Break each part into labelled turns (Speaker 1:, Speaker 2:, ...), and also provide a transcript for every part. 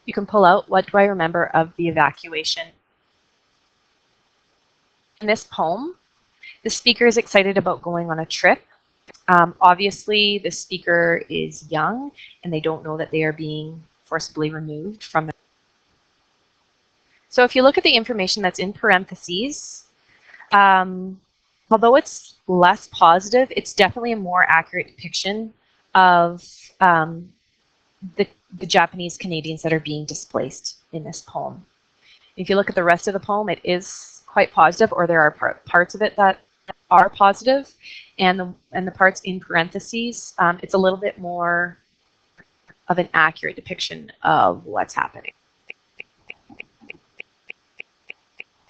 Speaker 1: You can pull out, what do I remember of the evacuation? In this poem, the speaker is excited about going on a trip. Obviously, the speaker is young and they don't know that they are being forcibly removed from it. So if you look at the information that's in parentheses, although it's less positive, it's definitely a more accurate depiction of the Japanese Canadians that are being displaced in this poem. If you look at the rest of the poem, it is quite positive, or there are parts of it that are positive, and the parts in parentheses, it's a little bit more of an accurate depiction of what's happening.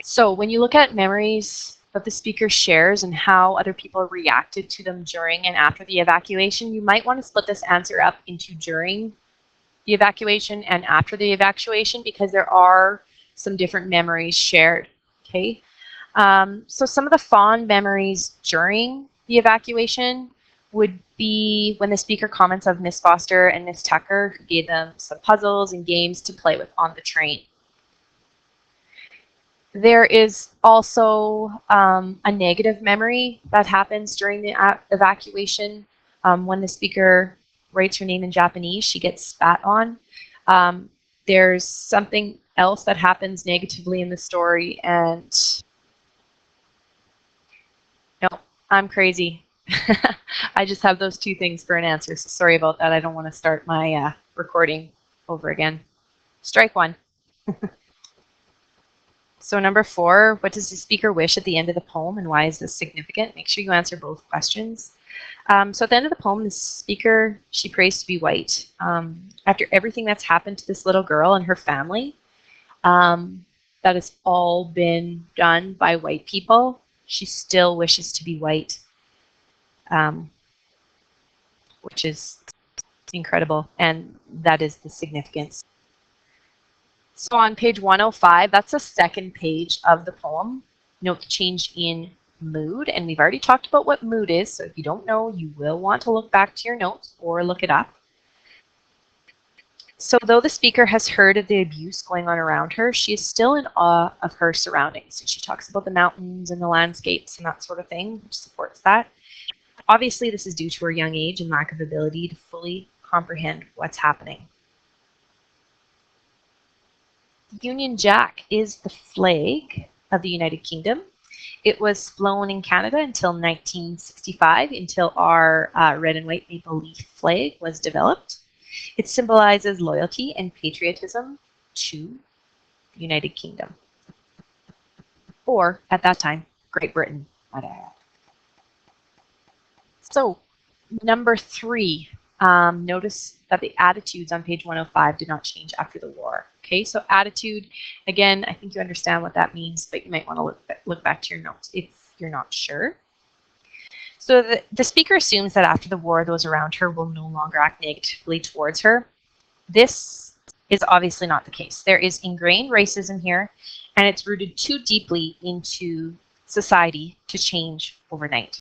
Speaker 1: So when you look at memories that the speaker shares and how other people reacted to them during and after the evacuation, you might want to split this answer up into during the evacuation and after the evacuation, because there are some different memories shared. Okay, so some of the fond memories during the evacuation would be when the speaker comments of Miss Foster and Miss Tucker, who gave them some puzzles and games to play with on the train. There is also a negative memory that happens during the evacuation. When the speaker writes her name in Japanese, she gets spat on. There's something else that happens negatively in the story, and no, I'm crazy. I just have those two things for an answer, so sorry about that. I don't want to start my recording over again. Strike one. So number 4, what does the speaker wish at the end of the poem, and why is this significant? Make sure you answer both questions. So at the end of the poem, the speaker, she prays to be white. After everything that's happened to this little girl and her family, that has all been done by white people, she still wishes to be white, which is incredible, and that is the significance. So on page 105, that's the second page of the poem. Note the change in mood, and we've already talked about what mood is, so if you don't know, you will want to look back to your notes or look it up. So though the speaker has heard of the abuse going on around her, she is still in awe of her surroundings. And she talks about the mountains and the landscapes and that sort of thing, which supports that. Obviously, this is due to her young age and lack of ability to fully comprehend what's happening. The Union Jack is the flag of the United Kingdom. It was flown in Canada until 1965, until our red and white maple leaf flag was developed. It symbolizes loyalty and patriotism to the United Kingdom, or at that time, Great Britain. So number 3, notice that the attitudes on page 105 did not change after the war. Okay, so attitude, again, I think you understand what that means, but you might want to look back to your notes if you're not sure. So the speaker assumes that after the war, those around her will no longer act negatively towards her. This is obviously not the case. There is ingrained racism here, and it's rooted too deeply into society to change overnight.